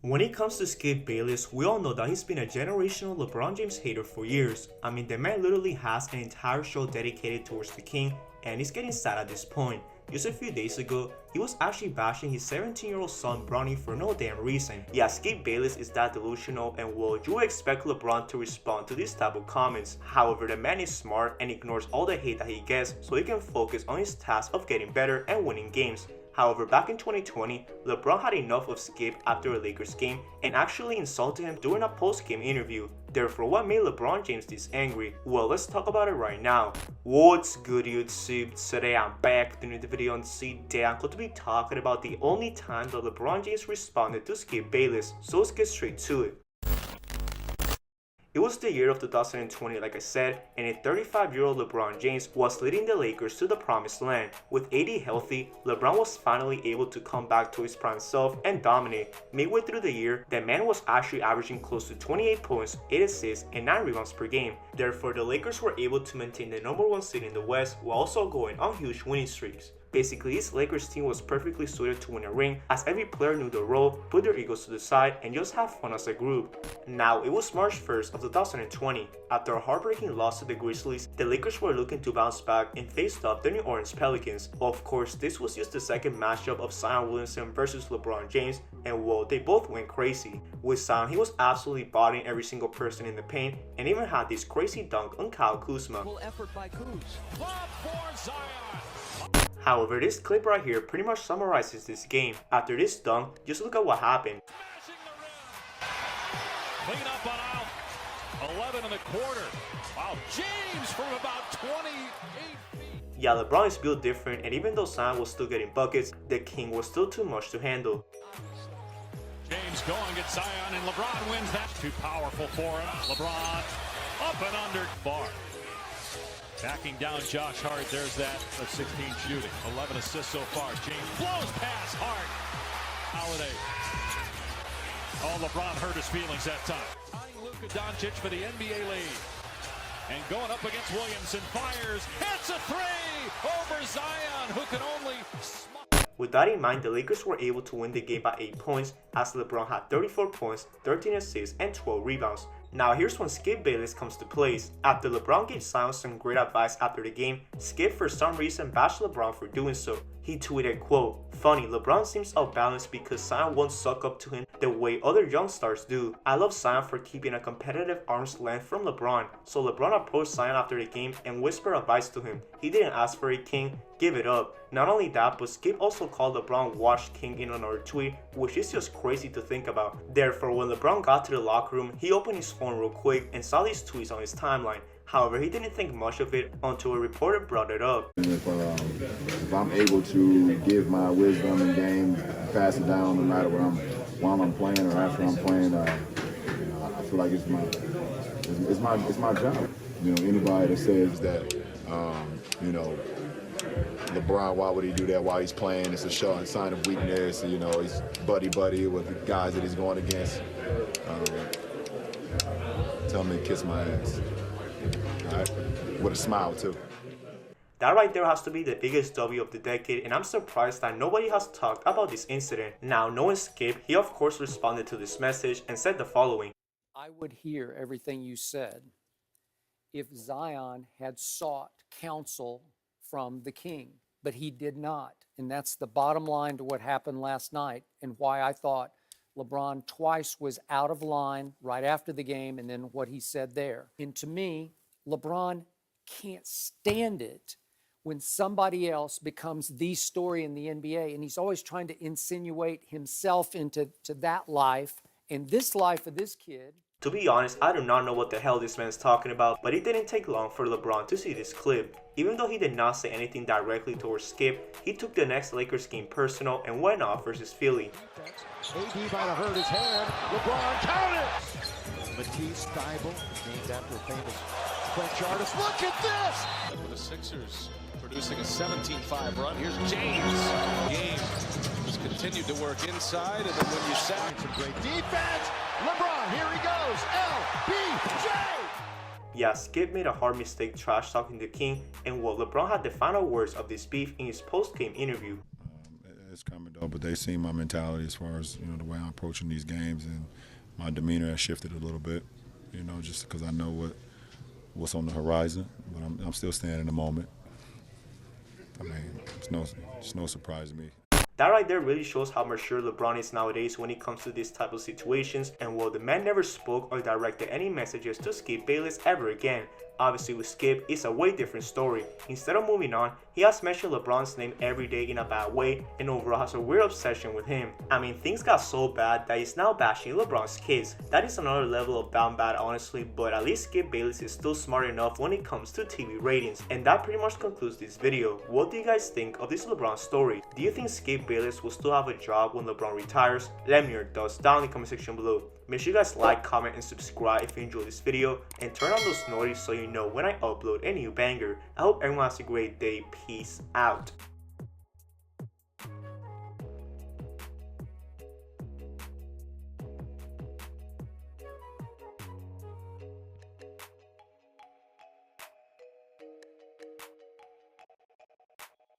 When it comes to Skip Bayless, we all know that he's been a generational LeBron James hater for years. I mean, the man literally has an entire show dedicated towards the king, and he's getting sad at this point. Just a few days ago, he was actually bashing his 17-year-old son Bronny for no damn reason. Yeah, Skip Bayless is that delusional, and well, you would expect LeBron to respond to these type of comments. However, the man is smart and ignores all the hate that he gets so he can focus on his task of getting better and winning games. However, back in 2020, LeBron had enough of Skip after a Lakers game and actually insulted him during a post-game interview. Therefore, what made LeBron James this angry? Well, let's talk about it right now. What's good, YouTube? Today I'm back doing the video, and today I'm going to be talking about the only time that LeBron James responded to Skip Bayless. So let's get straight to it. It was the year of 2020, like I said, and a 35-year-old LeBron James was leading the Lakers to the promised land. With AD healthy, LeBron was finally able to come back to his prime self and dominate. Midway through the year, the man was actually averaging close to 28 points, 8 assists, and 9 rebounds per game. Therefore, the Lakers were able to maintain the #1 seed in the West while also going on huge winning streaks. Basically, this Lakers team was perfectly suited to win a ring, as every player knew their role, put their egos to the side, and just have fun as a group. Now, it was March 1st of 2020. After a heartbreaking loss to the Grizzlies, the Lakers were looking to bounce back and faced off the New Orleans Pelicans. Of course, this was just the second matchup of Zion Williamson versus LeBron James, and well, they both went crazy. With Zion, he was absolutely bodying every single person in the paint, and even had this crazy dunk on Kyle Kuzma. Effort by Kuz. Lob for Zion. However, this clip right here pretty much summarizes this game. After this dunk, just look at what happened. Clean up on aisle 11 and a quarter. Wow, James from about 28 feet. Yeah, LeBron is built different, and even though Zion was still getting buckets, the king was still too much to handle. James going at Zion, and LeBron wins that. Too powerful for him. LeBron up and under bar. Backing down Josh Hart, there's that of 16 shooting. 11 assists so far. James blows past Hart. Holiday. Oh, LeBron hurt his feelings that time. Tying Luka Doncic for the NBA lead. And going up against Williamson, fires, hits a three over Zion, who can only... With that in mind, the Lakers were able to win the game by 8 points, as LeBron had 34 points, 13 assists, and 12 rebounds. Now here's when Skip Bayless comes to place. After LeBron gave Zion some great advice after the game, Skip for some reason bashed LeBron for doing so. He tweeted, quote, "Funny, LeBron seems off-balanced because Zion won't suck up to him the way other young stars do. I love Zion for keeping a competitive arm's length from LeBron." So LeBron approached Zion after the game and whispered advice to him. He didn't ask for a king, give it up. Not only that, but Skip also called LeBron washed king in another tweet, which is just crazy to think about. Therefore, when LeBron got to the locker room, he opened his phone real quick and saw these tweets on his timeline. However, he didn't think much of it until a reporter brought it up. If I'm able to give my wisdom in game, pass it down no matter while I'm playing or after I'm playing, I feel like it's my job. You know, anybody that says that, you know, LeBron, why would he do that while he's playing? It's a sign of weakness. You know, he's buddy with the guys that he's going against. Tell him to kiss my ass. All right? With a smile, too. That right there has to be the biggest W of the decade, and I'm surprised that nobody has talked about this incident. Now, knowing Skip, he of course responded to this message and said the following. I would hear everything you said if Zion had sought counsel from the king, but he did not. And that's the bottom line to what happened last night and why I thought LeBron twice was out of line right after the game and then what he said there. And to me, LeBron can't stand it when somebody else becomes the story in the NBA, and he's always trying to insinuate himself into that life and this life of this kid. To be honest, I do not know what the hell this man's talking about, but it didn't take long for LeBron to see this clip. Even though he did not say anything directly towards Skip, he took the next Lakers game personal and went off versus Philly. AD might have hurt his hand. LeBron counted! Matisse Thybulle, named after a famous French artist. Look at this! For the Sixers, producing a 17-5 run. Here's James. Game just continued to work inside, and then when you sack, Some great defense. LeBron, here he goes. LBJ! Yeah, Skip made a hard mistake trash talking the king, and well, LeBron had the final words of this beef in his post-game interview. It's coming though, but they see my mentality as far as the way I'm approaching these games, and my demeanor has shifted a little bit. Just because I know what's on the horizon, but I'm still staying in the moment. I mean, it's no surprise to me. That right there really shows how mature LeBron is nowadays when it comes to this type of situations, and while the man never spoke or directed any messages to Skip Bayless ever again. Obviously with Skip, it's a way different story. Instead of moving on, he has mentioned LeBron's name every day in a bad way and overall has a weird obsession with him. I mean, things got so bad that he's now bashing LeBron's kids. That is another level of down bad honestly, but at least Skip Bayless is still smart enough when it comes to TV ratings. And that pretty much concludes this video. What do you guys think of this LeBron story? Do you think Skip Bayless will still have a job when LeBron retires? Let me know your thoughts down in the comment section below. Make sure you guys like, comment, and subscribe if you enjoyed this video, and turn on those notifications so you know when I upload a new banger. I hope everyone has a great day. Peace out.